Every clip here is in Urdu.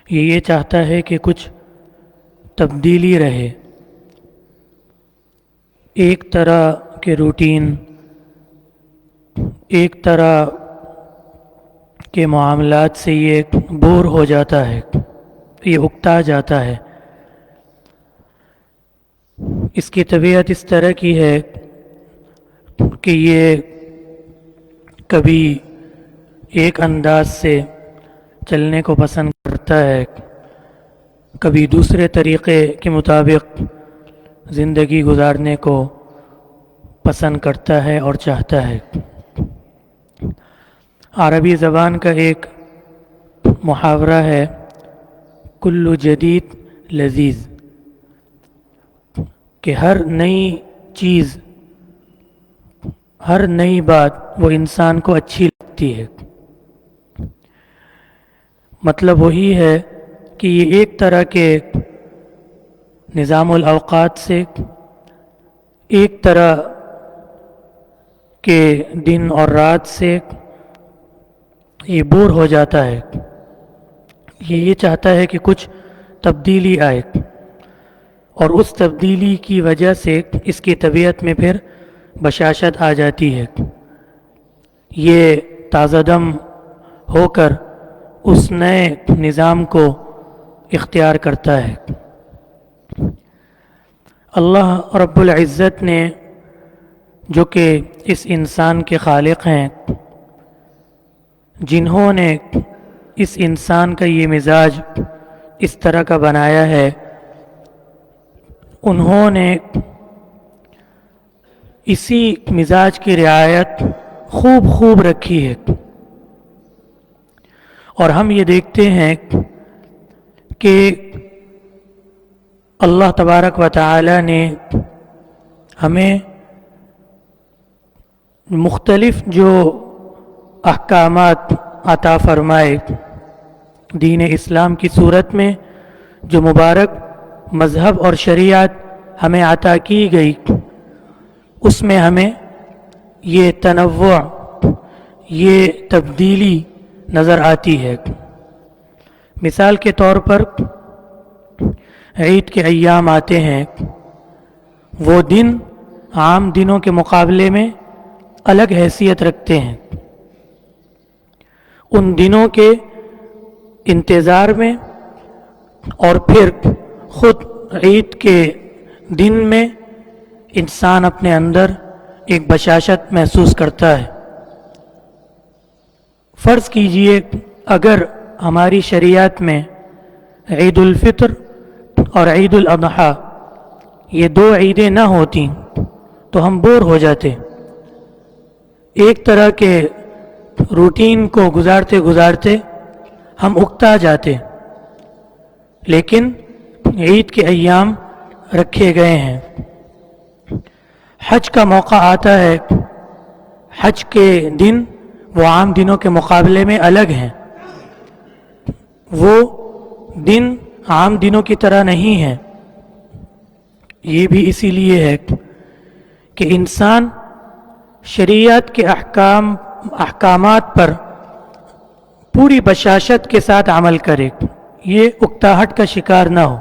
یہ چاہتا ہے کہ کچھ تبدیلی رہے، ایک طرح کے روٹین، ایک طرح کے معاملات سے یہ بور ہو جاتا ہے، یہ اکتا جاتا ہے۔ اس کی طبیعت اس طرح کی ہے کہ یہ کبھی ایک انداز سے چلنے کو پسند کرتا ہے، کبھی دوسرے طریقے کے مطابق زندگی گزارنے کو پسند کرتا ہے اور چاہتا ہے۔ عربی زبان کا ایک محاورہ ہے، کل جدید لذیذ، کہ ہر نئی چیز، ہر نئی بات وہ انسان کو اچھی لگتی ہے۔ مطلب وہی ہے کہ یہ ایک طرح کے نظام الاوقات سے، ایک طرح کے دن اور رات سے یہ بور ہو جاتا ہے، یہ چاہتا ہے کہ کچھ تبدیلی آئے، اور اس تبدیلی کی وجہ سے اس کی طبیعت میں پھر بشاشت آ جاتی ہے، یہ تازہ دم ہو کر اس نئے نظام کو اختیار کرتا ہے۔ اللہ رب العزت نے، جو کہ اس انسان کے خالق ہیں، جنہوں نے اس انسان کا یہ مزاج اس طرح کا بنایا ہے، انہوں نے اسی مزاج کی رعایت خوب رکھی ہے، اور ہم یہ دیکھتے ہیں کہ اللہ تبارک و تعالی نے ہمیں مختلف جو احکامات عطا فرمائے دین اسلام کی صورت میں، جو مبارک مذہب اور شریعت ہمیں عطا کی گئی، اس میں ہمیں یہ تنوع، یہ تبدیلی نظر آتی ہے۔ مثال کے طور پر عید کے ایام آتے ہیں، وہ دن عام دنوں کے مقابلے میں الگ حیثیت رکھتے ہیں۔ ان دنوں کے انتظار میں اور پھر خود عید کے دن میں انسان اپنے اندر ایک بشاشت محسوس کرتا ہے۔ فرض کیجئے اگر ہماری شریعت میں عید الفطر اور عید الاضحیٰ یہ دو عیدیں نہ ہوتیں تو ہم بور ہو جاتے، ایک طرح کے روٹین کو گزارتے گزارتے ہم اکتا جاتے، لیکن عید کے ایام رکھے گئے ہیں۔ حج کا موقع آتا ہے، حج کے دن وہ عام دنوں کے مقابلے میں الگ ہیں، وہ دن عام دنوں کی طرح نہیں ہیں۔ یہ بھی اسی لیے ہے کہ انسان شریعت کے احکامات پر پوری بشاشت کے ساتھ عمل کرے، یہ اکتاہٹ کا شکار نہ ہو۔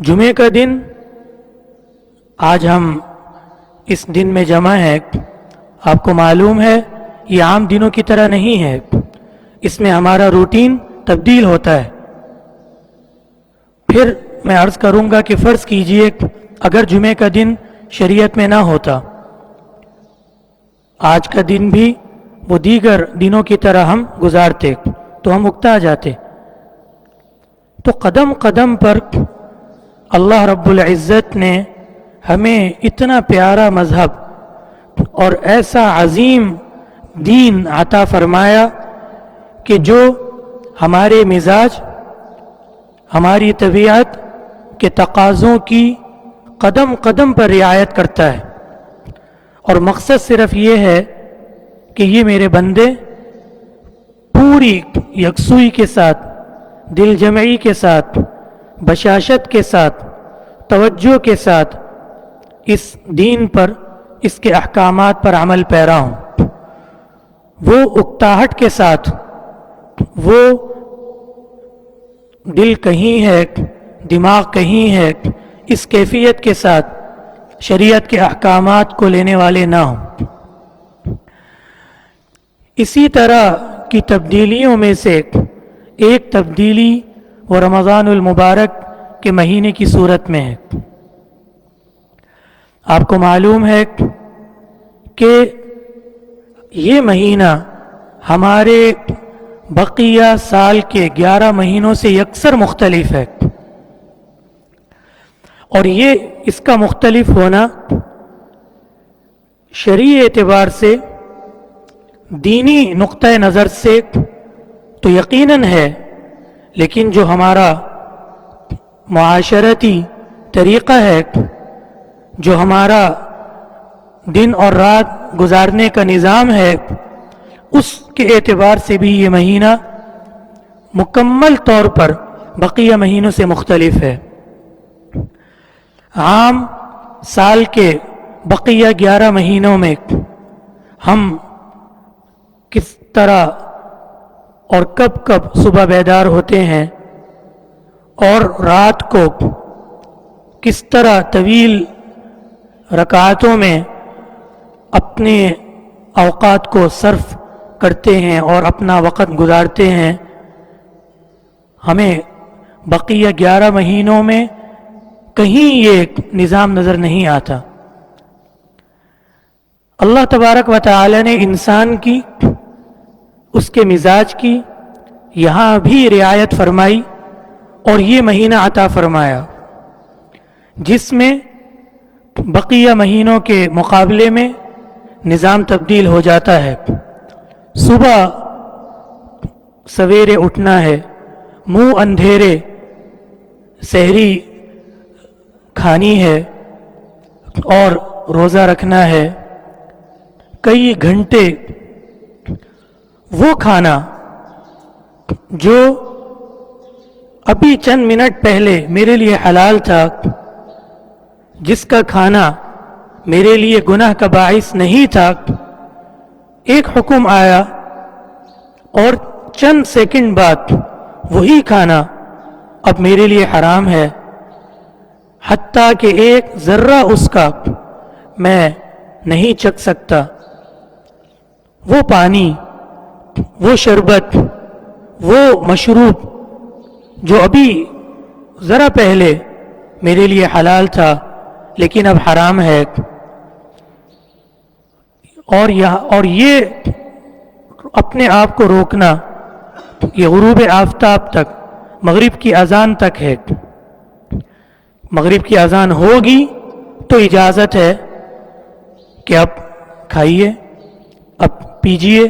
جمعے کا دن آج ہم اس دن میں جمع ہے، آپ کو معلوم ہے یہ عام دنوں کی طرح نہیں ہے، اس میں ہمارا روٹین تبدیل ہوتا ہے۔ پھر میں عرض کروں گا کہ فرض کیجئے اگر جمعے کا دن شریعت میں نہ ہوتا، آج کا دن بھی وہ دیگر دنوں کی طرح ہم گزارتے تو ہم اکتا جاتے۔ تو قدم قدم پر اللہ رب العزت نے ہمیں اتنا پیارا مذہب اور ایسا عظیم دین عطا فرمایا کہ جو ہمارے مزاج، ہماری طبیعت کے تقاضوں کی قدم قدم پر رعایت کرتا ہے، اور مقصد صرف یہ ہے کہ یہ میرے بندے پوری یکسوئی کے ساتھ، دل جمعی کے ساتھ، بشاشت کے ساتھ، توجہ کے ساتھ اس دین پر، اس کے احکامات پر عمل پیرا ہوں، وہ اکتاہٹ کے ساتھ، وہ دل کہیں ہے، دماغ کہیں ہے، اس کیفیت کے ساتھ شریعت کے احکامات کو لینے والے نہ ہوں۔ اسی طرح کی تبدیلیوں میں سے ایک تبدیلی وہ رمضان المبارک کے مہینے کی صورت میں ہے۔ آپ کو معلوم ہے کہ یہ مہینہ ہمارے بقیہ سال کے 11 مہینوں سے یکسر مختلف ہے، اور یہ اس کا مختلف ہونا شرعی اعتبار سے، دینی نقطہ نظر سے تو یقیناً ہے، لیکن جو ہمارا معاشرتی طریقہ ہے، جو ہمارا دن اور رات گزارنے کا نظام ہے، اس کے اعتبار سے بھی یہ مہینہ مکمل طور پر بقیہ مہینوں سے مختلف ہے۔ عام سال کے بقیہ 11 مہینوں میں ہم کس طرح اور کب کب صبح بیدار ہوتے ہیں اور رات کو کس طرح طویل رکعتوں میں اپنے اوقات کو صرف کرتے ہیں اور اپنا وقت گزارتے ہیں، ہمیں بقیہ 11 مہینوں میں کہیں یہ نظام نظر نہیں آتا۔ اللہ تبارک و تعالی نے انسان کی، اس کے مزاج کی یہاں بھی رعایت فرمائی اور یہ مہینہ عطا فرمایا جس میں بقیہ مہینوں کے مقابلے میں نظام تبدیل ہو جاتا ہے۔ صبح سویرے اٹھنا ہے، منہ اندھیرے سحری کھانی ہے اور روزہ رکھنا ہے، کئی گھنٹے وہ کھانا جو ابھی چند منٹ پہلے میرے لیے حلال تھا، جس کا کھانا میرے لیے گناہ کا باعث نہیں تھا، ایک حکم آیا اور چند سیکنڈ بعد وہی کھانا اب میرے لیے حرام ہے، حتیٰ کہ ایک ذرہ اس کا میں نہیں چکھ سکتا۔ وہ پانی، وہ شربت، وہ مشروب جو ابھی ذرا پہلے میرے لیے حلال تھا لیکن اب حرام ہے، اور یہ اپنے آپ کو روکنا یہ غروب آفتاب تک، مغرب کی اذان تک ہے۔ مغرب کی اذان ہوگی تو اجازت ہے کہ اب کھائیے، اب پیجیے،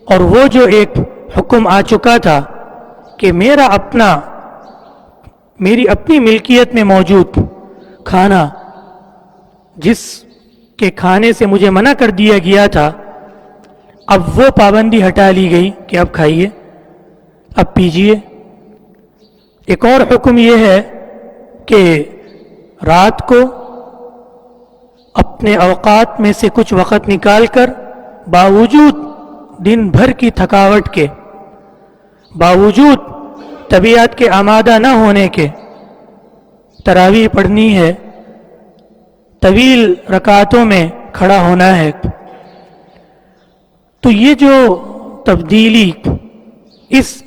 اور وہ جو ایک حکم آ چکا تھا کہ میری اپنی ملکیت میں موجود کھانا جس کے کھانے سے مجھے منع کر دیا گیا تھا، اب وہ پابندی ہٹا لی گئی کہ اب کھائیے، اب پیجیے۔ ایک اور حکم یہ ہے کہ رات کو اپنے اوقات میں سے کچھ وقت نکال کر باوجود دن بھر کی تھکاوٹ کے، باوجود طبیعت کے آمادہ نہ ہونے کے، تراویح پڑھنی ہے، طویل رکعتوں میں کھڑا ہونا ہے۔ تو یہ جو تبدیلی اس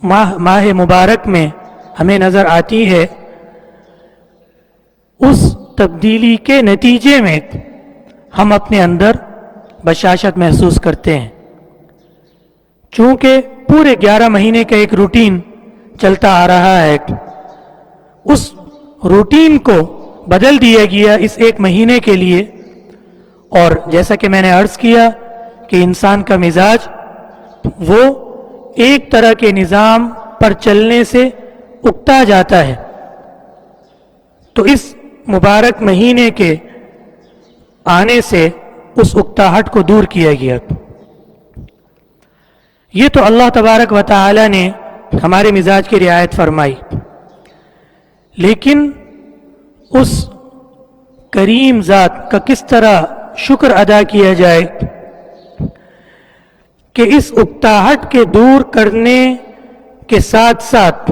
ماہ مبارک میں ہمیں نظر آتی ہے، اس تبدیلی کے نتیجے میں ہم اپنے اندر بشاشت محسوس کرتے ہیں، چونکہ پورے 11 مہینے کا ایک روٹین چلتا آ رہا ہے، اس روٹین کو بدل دیا گیا اس ایک مہینے کے لیے۔ اور جیسا کہ میں نے عرض کیا کہ انسان کا مزاج وہ ایک طرح کے نظام پر چلنے سے اکتا جاتا ہے، تو اس مبارک مہینے کے آنے سے اس اکتاہٹ کو دور کیا گیا۔ یہ تو اللہ تبارک و تعالی نے ہمارے مزاج کی رعایت فرمائی، لیکن اس کریم ذات کا کس طرح شکر ادا کیا جائے کہ اس اکتاہٹ کے دور کرنے کے ساتھ ساتھ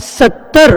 70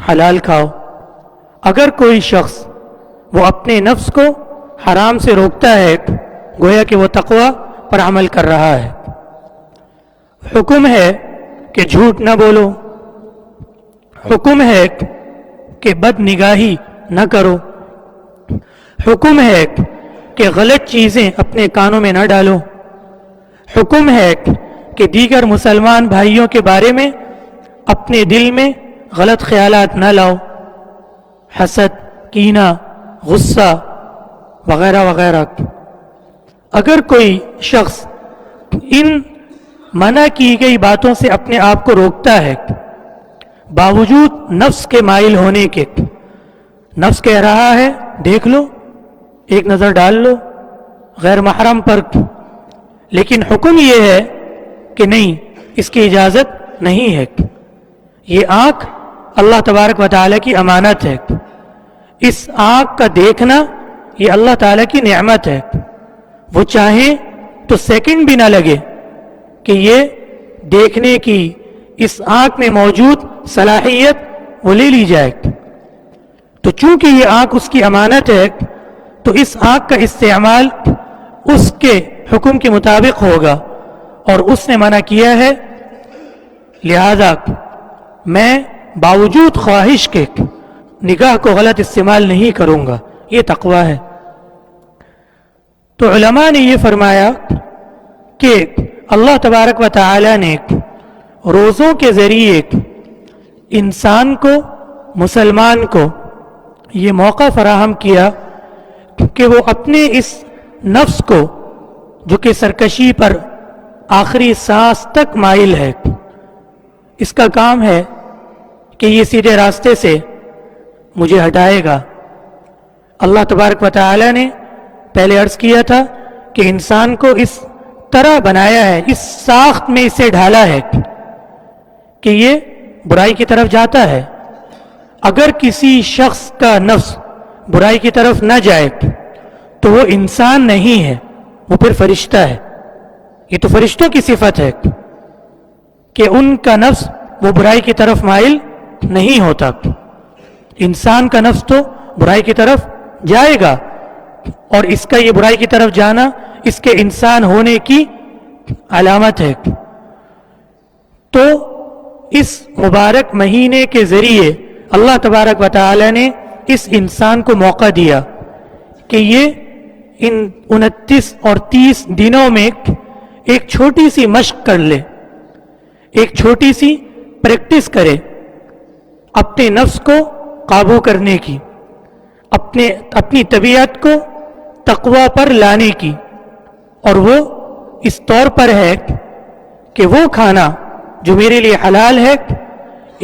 حلال کھاؤ. اگر کوئی شخص وہ اپنے نفس کو حرام سے روکتا ہے گویا کہ وہ تقوی پر عمل کر رہا ہے. حکم ہے کہ جھوٹ نہ بولو، حکم ہے کہ بد نگاہی نہ کرو، حکم ہے کہ غلط چیزیں اپنے کانوں میں نہ ڈالو، حکم ہے کہ دیگر مسلمان بھائیوں کے بارے میں اپنے دل میں غلط خیالات نہ لاؤ، حسد، کینہ، غصہ وغیرہ وغیرہ. اگر کوئی شخص ان منع کی گئی باتوں سے اپنے آپ کو روکتا ہے باوجود نفس کے مائل ہونے کے، نفس کہہ رہا ہے دیکھ لو، ایک نظر ڈال لو غیر محرم پر، لیکن حکم یہ ہے کہ نہیں، اس کی اجازت نہیں ہے. یہ آنکھ اللہ تبارک و تعالیٰ کی امانت ہے. اس آنکھ کا دیکھنا یہ اللہ تعالیٰ کی نعمت ہے. وہ چاہیں تو سیکنڈ بھی نہ لگے کہ یہ دیکھنے کی اس آنکھ میں موجود صلاحیت وہ لے لی جائے. تو چونکہ یہ آنکھ اس کی امانت ہے تو اس آنکھ کا استعمال اس کے حکم کے مطابق ہوگا، اور اس نے منع کیا ہے، لہذا میں باوجود خواہش کے نگاہ کو غلط استعمال نہیں کروں گا. یہ تقوی ہے. تو علماء نے یہ فرمایا کہ اللہ تبارک و تعالی نے روزوں کے ذریعے انسان کو، مسلمان کو یہ موقع فراہم کیا کہ وہ اپنے اس نفس کو جو کہ سرکشی پر آخری سانس تک مائل ہے، اس کا کام ہے کہ یہ سیدھے راستے سے مجھے ہٹائے گا. اللہ تبارک و تعالی نے پہلے عرض کیا تھا کہ انسان کو اس طرح بنایا ہے، اس ساخت میں اسے ڈھالا ہے کہ یہ برائی کی طرف جاتا ہے. اگر کسی شخص کا نفس برائی کی طرف نہ جائے تو وہ انسان نہیں ہے، وہ پھر فرشتہ ہے. یہ تو فرشتوں کی صفت ہے کہ ان کا نفس وہ برائی کی طرف مائل نہیں ہوتا. انسان کا نفس تو برائی کی طرف جائے گا، اور اس کا یہ برائی کی طرف جانا اس کے انسان ہونے کی علامت ہے. تو اس مبارک مہینے کے ذریعے اللہ تبارک و تعالی نے اس انسان کو موقع دیا کہ یہ ان 29 اور 30 دنوں میں ایک چھوٹی سی مشق کر لے، ایک چھوٹی سی پریکٹس کرے اپنے نفس کو قابو کرنے کی، اپنی طبیعت کو تقوی پر لانے کی. اور وہ اس طور پر ہے کہ وہ کھانا جو میرے لیے حلال ہے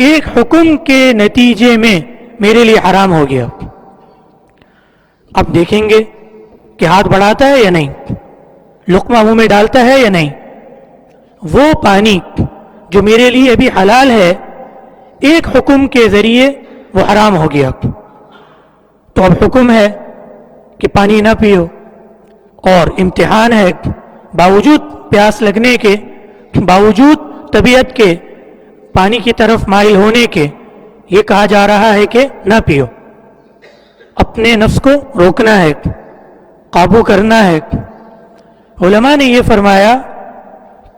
ایک حکم کے نتیجے میں میرے لیے حرام ہو گیا. اب دیکھیں گے کہ ہاتھ بڑھاتا ہے یا نہیں، لقمہ منہ میں ڈالتا ہے یا نہیں. وہ پانی جو میرے لیے ابھی حلال ہے ایک حکم کے ذریعے وہ حرام ہو گیا. تو اب حکم ہے کہ پانی نہ پیو، اور امتحان ہے، باوجود پیاس لگنے کے، باوجود طبیعت کے پانی کی طرف مائل ہونے کے یہ کہا جا رہا ہے کہ نہ پیو. اپنے نفس کو روکنا ہے، قابو کرنا ہے. علماء نے یہ فرمایا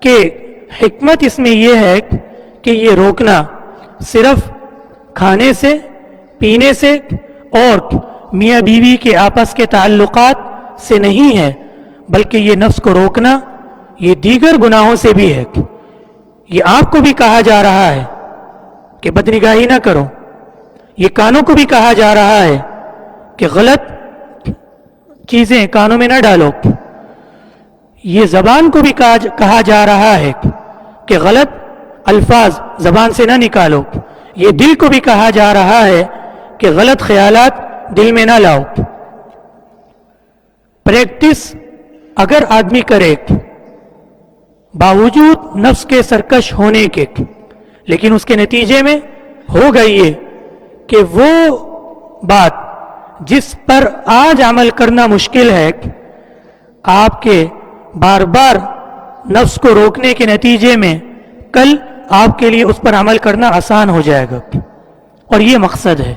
کہ حکمت اس میں یہ ہے کہ یہ روکنا صرف کھانے سے، پینے سے اور میاں بیوی کے آپس کے تعلقات سے نہیں ہے، بلکہ یہ نفس کو روکنا یہ دیگر گناہوں سے بھی ہے. یہ آپ کو بھی کہا جا رہا ہے کہ بدنگاہی نہ کرو، یہ کانوں کو بھی کہا جا رہا ہے کہ غلط چیزیں کانوں میں نہ ڈالو، یہ زبان کو بھی کہا جا رہا ہے کہ غلط الفاظ زبان سے نہ نکالو، یہ دل کو بھی کہا جا رہا ہے کہ غلط خیالات دل میں نہ لاؤ. پریکٹس اگر آدمی کرے باوجود نفس کے سرکش ہونے کے، لیکن اس کے نتیجے میں ہوگا یہ کہ وہ بات جس پر آج عمل کرنا مشکل ہے، آپ کے بار بار نفس کو روکنے کے نتیجے میں کل آپ کے لیے اس پر عمل کرنا آسان ہو جائے گا. اور یہ مقصد ہے.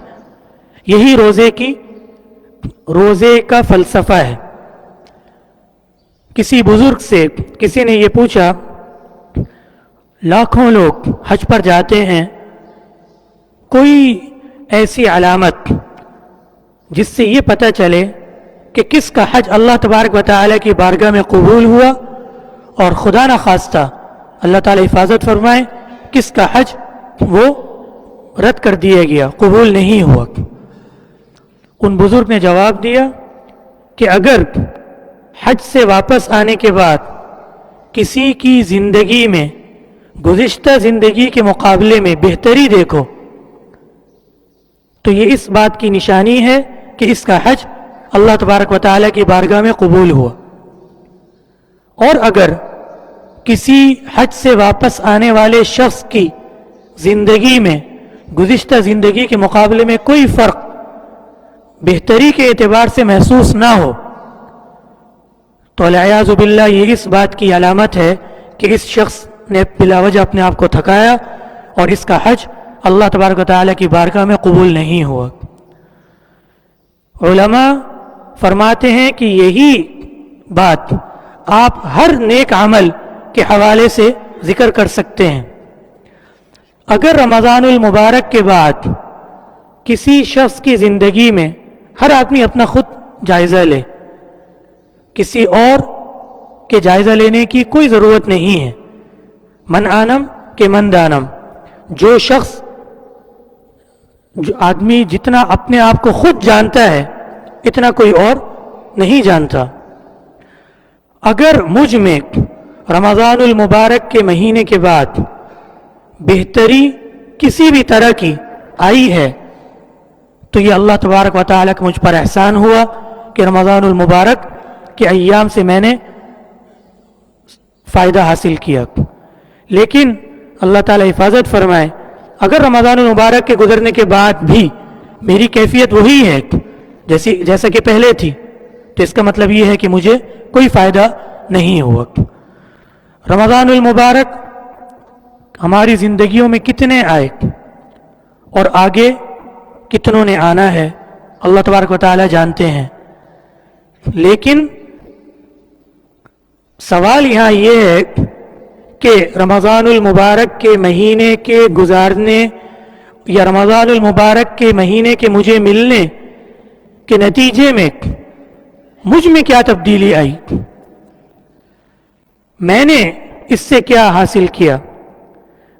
یہی روزے کا فلسفہ ہے. کسی بزرگ سے کسی نے یہ پوچھا، لاکھوں لوگ حج پر جاتے ہیں، کوئی ایسی علامت جس سے یہ پتہ چلے کہ کس کا حج اللہ تبارک و تعالیٰ کی بارگاہ میں قبول ہوا، اور خدا نخواستہ اللہ تعالیٰ حفاظت فرمائے کس کا حج وہ رد کر دیا گیا، قبول نہیں ہوا. ان بزرگ نے جواب دیا کہ اگر حج سے واپس آنے کے بعد کسی کی زندگی میں گزشتہ زندگی کے مقابلے میں بہتری دیکھو تو یہ اس بات کی نشانی ہے کہ اس کا حج اللہ تبارک و تعالیٰ کی بارگاہ میں قبول ہوا. اور اگر کسی حج سے واپس آنے والے شخص کی زندگی میں گزشتہ زندگی کے مقابلے میں کوئی فرق بہتری کے اعتبار سے محسوس نہ ہو تو والعیاذ باللہ یہ اس بات کی علامت ہے کہ اس شخص نے بلا وجہ اپنے آپ کو تھکایا اور اس کا حج اللہ تبارک و تعالیٰ کی بارگاہ میں قبول نہیں ہوا. علماء فرماتے ہیں کہ یہی بات آپ ہر نیک عمل کے حوالے سے ذکر کر سکتے ہیں. اگر رمضان المبارک کے بعد کسی شخص کی زندگی میں ہر آدمی اپنا خود جائزہ لے، کسی اور کے جائزہ لینے کی کوئی ضرورت نہیں ہے. من آنم کہ من دانم، جو آدمی جتنا اپنے آپ کو خود جانتا ہے اتنا کوئی اور نہیں جانتا. اگر مجھ میں رمضان المبارک کے مہینے کے بعد بہتری کسی بھی طرح کی آئی ہے تو یہ اللہ تبارک و تعالیٰ کا مجھ پر احسان ہوا کہ رمضان المبارک کے ایام سے میں نے فائدہ حاصل کیا. لیکن اللہ تعالیٰ حفاظت فرمائے اگر رمضان المبارک کے گزرنے کے بعد بھی میری کیفیت وہی ہے جیسا کہ پہلے تھی تو اس کا مطلب یہ ہے کہ مجھے کوئی فائدہ نہیں ہوا. رمضان المبارک ہماری زندگیوں میں کتنے آئے اور آگے کتنوں نے آنا ہے اللہ تبارک و تعالیٰ جانتے ہیں. لیکن سوال یہاں یہ ہے کہ رمضان المبارک کے مہینے کے گزارنے یا رمضان المبارک کے مہینے کے مجھے ملنے کے نتیجے میں مجھ میں کیا تبدیلی آئی، میں نے اس سے کیا حاصل کیا.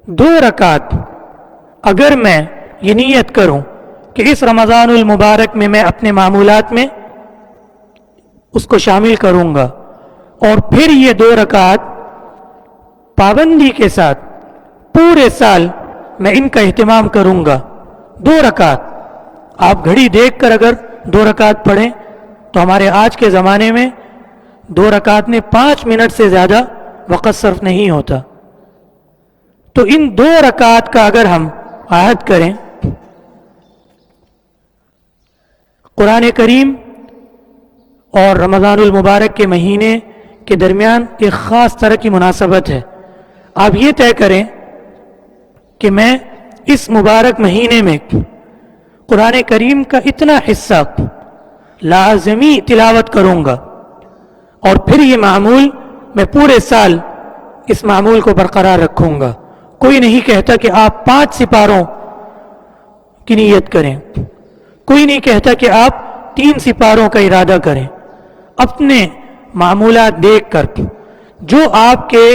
2 رکعت اگر میں یہ نیت کروں کہ اس رمضان المبارک میں اپنے معمولات میں اس کو شامل کروں گا اور پھر یہ 2 رکعت پابندی کے ساتھ پورے سال میں ان کا اہتمام کروں گا. 2 رکعت آپ گھڑی دیکھ کر اگر 2 رکعت پڑھیں تو ہمارے آج کے زمانے میں 2 رکعت میں 5 منٹ سے زیادہ وقت صرف نہیں ہوتا. تو ان 2 رکعت کا اگر ہم عہد کریں، قرآن کریم اور رمضان المبارک کے مہینے کے درمیان ایک خاص طرح کی مناسبت ہے. آپ یہ طے کریں کہ میں اس مبارک مہینے میں قرآن کریم کا اتنا حصہ لازمی تلاوت کروں گا اور پھر یہ معمول میں پورے سال اس معمول کو برقرار رکھوں گا. کوئی نہیں کہتا کہ آپ 5 سپاروں کی نیت کریں، کوئی نہیں کہتا کہ آپ 3 سپاروں کا ارادہ کریں. اپنے معمولات دیکھ کر جو آپ کے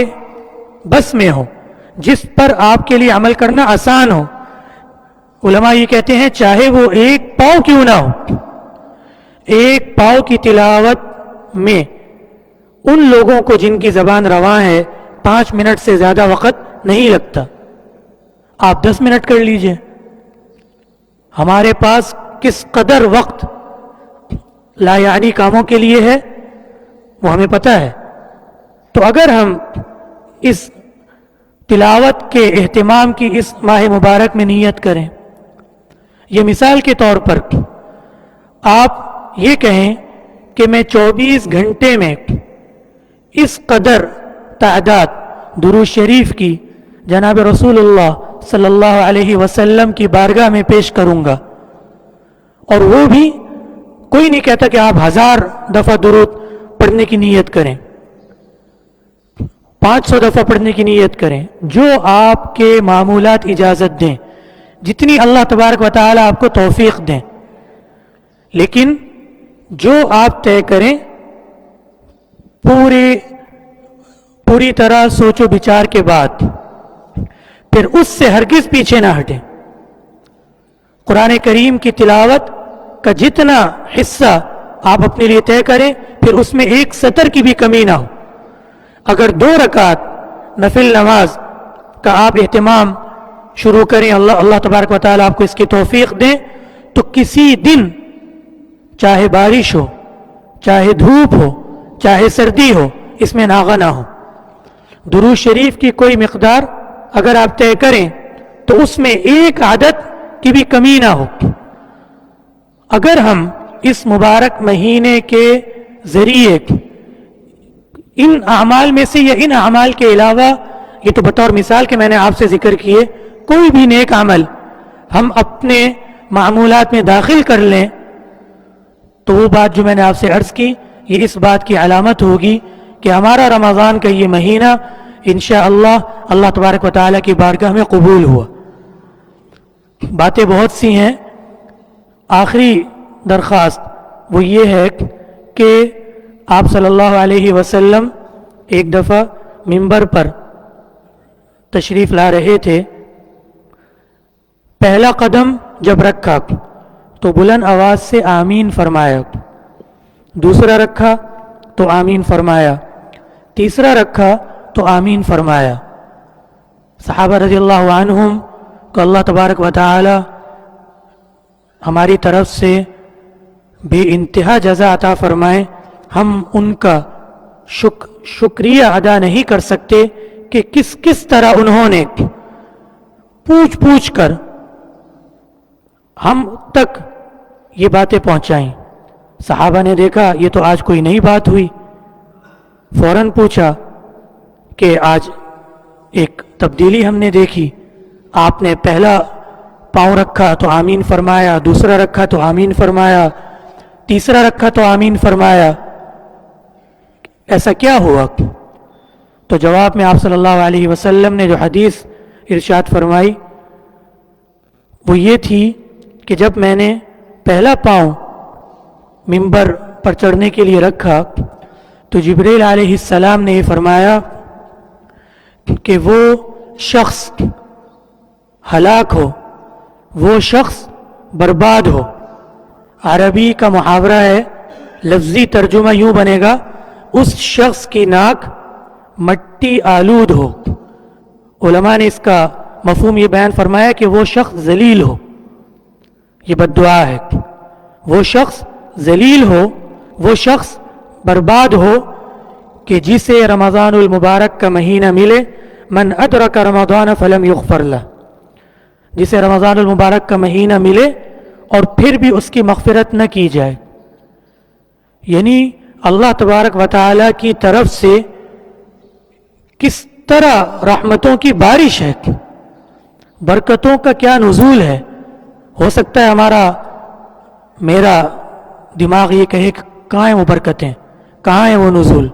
بس میں ہو، جس پر آپ کے لیے عمل کرنا آسان ہو. علماء یہ کہتے ہیں چاہے وہ 1 پاؤ کیوں نہ ہو، 1 پاؤ کی تلاوت میں ان لوگوں کو جن کی زبان رواں ہے 5 منٹ سے زیادہ وقت نہیں لگتا. آپ 10 منٹ کر لیجئے. ہمارے پاس کس قدر وقت لا یعنی کاموں کے لیے ہے وہ ہمیں پتہ ہے. تو اگر ہم اس تلاوت کے اہتمام کی اس ماہ مبارک میں نیت کریں، یہ مثال کے طور پر آپ یہ کہیں کہ میں 24 گھنٹے میں اس قدر تعداد درود شریف کی جناب رسول اللہ صلی اللہ علیہ وسلم کی بارگاہ میں پیش کروں گا، اور وہ بھی کوئی نہیں کہتا کہ آپ 1000 دفعہ درود پڑھنے کی نیت کریں، 500 دفعہ پڑھنے کی نیت کریں، جو آپ کے معمولات اجازت دیں، جتنی اللہ تبارک و تعالی آپ کو توفیق دیں، لیکن جو آپ طے کریں پوری طرح سوچ و بچار کے بعد، پھر اس سے ہرگز پیچھے نہ ہٹیں۔ قرآن کریم کی تلاوت کا جتنا حصہ آپ اپنے لیے طے کریں، پھر اس میں ایک سطر کی بھی کمی نہ ہو۔ اگر 2 رکعت نفل نماز کا آپ اہتمام شروع کریں، اللہ تبارک و تعالیٰ آپ کو اس کی توفیق دیں، تو کسی دن چاہے بارش ہو، چاہے دھوپ ہو، چاہے سردی ہو، اس میں ناغہ نہ ہو۔ درود شریف کی کوئی مقدار اگر آپ طے کریں تو اس میں ایک عدد کی بھی کمی نہ ہو۔ اگر ہم اس مبارک مہینے کے ذریعے ان اعمال میں سے یا ان اعمال کے علاوہ، یہ تو بطور مثال کہ میں نے آپ سے ذکر کیے، کوئی بھی نیک عمل ہم اپنے معمولات میں داخل کر لیں، تو وہ بات جو میں نے آپ سے عرض کی، یہ اس بات کی علامت ہوگی کہ ہمارا رمضان کا یہ مہینہ انشاءاللہ اللہ تبارک و تعالیٰ کی بارگاہ میں قبول ہوا۔ باتیں بہت سی ہیں، آخری درخواست وہ یہ ہے کہ آپ صلی اللہ علیہ وسلم ایک دفعہ منبر پر تشریف لا رہے تھے، پہلا قدم جب رکھا تو بلند آواز سے آمین فرمایا، دوسرا رکھا تو آمین فرمایا، تیسرا رکھا تو آمین فرمایا۔ صحابہ رضی اللہ عنہم کو اللہ تبارک و تعالی ہماری طرف سے بے انتہا جزا عطا فرمائے۔ ہم ان کا شکریہ ادا نہیں کر سکتے کہ کس طرح انہوں نے پوچھ کر ہم تک یہ باتیں پہنچائیں۔ صحابہ نے دیکھا یہ تو آج کوئی نئی بات ہوئی، فوراً پوچھا کہ آج ایک تبدیلی ہم نے دیکھی، آپ نے پہلا پاؤں رکھا تو آمین فرمایا، دوسرا رکھا تو آمین فرمایا، تیسرا رکھا تو آمین فرمایا، ایسا کیا ہوا؟ تو جواب میں آپ صلی اللہ علیہ وسلم نے جو حدیث ارشاد فرمائی وہ یہ تھی کہ جب میں نے پہلا پاؤں منبر پر چڑھنے کے لیے رکھا تو جبریل علیہ السلام نے یہ فرمایا کہ وہ شخص ہلاک ہو، وہ شخص برباد ہو۔ عربی کا محاورہ ہے، لفظی ترجمہ یوں بنے گا، اس شخص کی ناک مٹی آلود ہو۔ علماء نے اس کا مفہوم یہ بیان فرمایا کہ وہ شخص ذلیل ہو، یہ بد دعا ہے۔ وہ شخص ذلیل ہو، وہ شخص برباد ہو کہ جسے رمضان المبارک کا مہینہ ملے، من ادرک رمضان فلم یغفر لہ، جسے رمضان المبارک کا مہینہ ملے اور پھر بھی اس کی مغفرت نہ کی جائے۔ یعنی اللہ تبارک و تعالی کی طرف سے کس طرح رحمتوں کی بارش ہے، برکتوں کا کیا نزول ہے۔ ہو سکتا ہے میرا دماغ یہ کہے کہ کہاں ہیں وہ برکتیں، کہاں ہیں وہ نزول،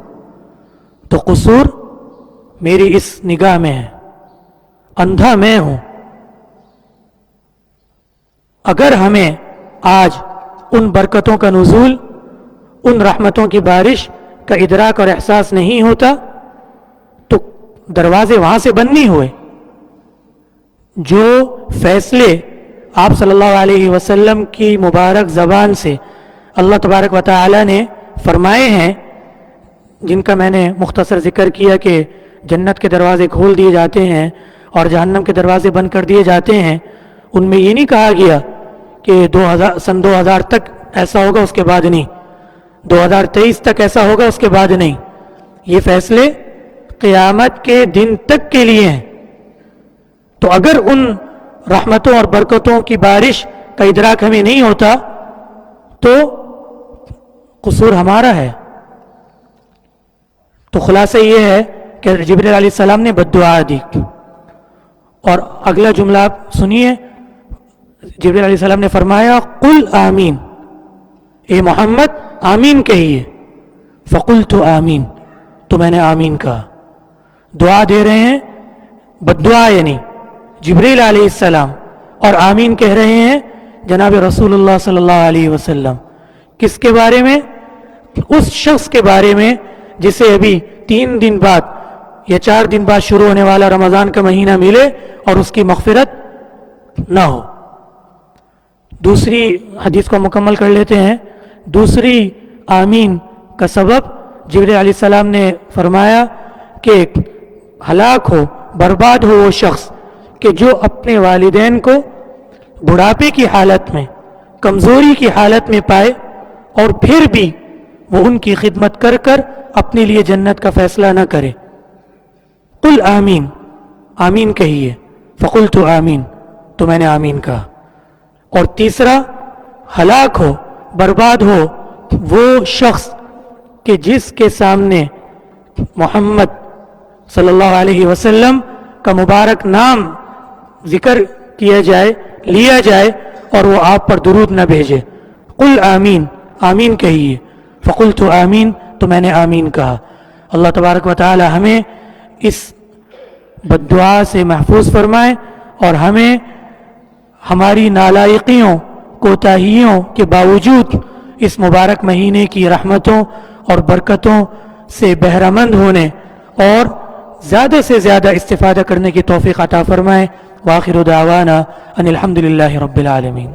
تو قصور میری اس نگاہ میں ہے، اندھا میں ہوں۔ اگر ہمیں آج ان برکتوں کا نزول، ان رحمتوں کی بارش کا ادراک اور احساس نہیں ہوتا تو دروازے وہاں سے بند نہیں ہوئے۔ جو فیصلے آپ صلی اللہ علیہ وسلم کی مبارک زبان سے اللہ تبارک و تعالی نے فرمائے ہیں، جن کا میں نے مختصر ذکر کیا کہ جنت کے دروازے کھول دیے جاتے ہیں اور جہنم کے دروازے بند کر دیے جاتے ہیں، ان میں یہ نہیں کہا گیا کہ سن 2000 تک ایسا ہوگا اس کے بعد نہیں، 2023 تک ایسا ہوگا اس کے بعد نہیں۔ یہ فیصلے قیامت کے دن تک کے لیے ہیں۔ تو اگر ان رحمتوں اور برکتوں کی بارش کا ادراک ہمیں نہیں ہوتا تو قصور ہمارا ہے۔ تو خلاصہ یہ ہے کہ جبریل علیہ السلام نے بد دعا دی، اور اگلا جملہ آپ سنیے، جبریل علیہ السلام نے فرمایا قل آمین، اے محمد آمین کہیے، فقلت آمین، تو میں نے آمین کہا۔ دعا دے رہے ہیں، بد دعا یعنی جبریل علیہ السلام، اور آمین کہہ رہے ہیں جناب رسول اللہ صلی اللہ علیہ وسلم۔ کس کے بارے میں؟ اس شخص کے بارے میں جسے ابھی 3 دن بعد یا 4 دن بعد شروع ہونے والا رمضان کا مہینہ ملے اور اس کی مغفرت نہ ہو۔ دوسری حدیث کو مکمل کر لیتے ہیں۔ دوسری آمین کا سبب جبریل علیہ السلام نے فرمایا کہ ہلاک ہو، برباد ہو وہ شخص کہ جو اپنے والدین کو بڑھاپے کی حالت میں، کمزوری کی حالت میں پائے اور پھر بھی وہ ان کی خدمت کر کر اپنے لیے جنت کا فیصلہ نہ کرے۔ قل آمین، آمین کہیے، فقلت آمین، تو میں نے آمین کہا۔ اور تیسرا، ہلاک ہو، برباد ہو وہ شخص کہ جس کے سامنے محمد صلی اللہ علیہ وسلم کا مبارک نام ذکر کیا جائے، لیا جائے اور وہ آپ پر درود نہ بھیجے۔ قل آمین، آمین کہیے، فقلت آمین، تو میں نے آمین کہا۔ اللہ تبارک و تعالی ہمیں اس بد دعا سے محفوظ فرمائے اور ہمیں ہماری نالائقیوں، کوتاہیوں کے باوجود اس مبارک مہینے کی رحمتوں اور برکتوں سے بہرہ مند ہونے اور زیادہ سے زیادہ استفادہ کرنے کی توفیق عطا فرمائے۔ وآخر دعوانا ان الحمد للہ رب العالمین۔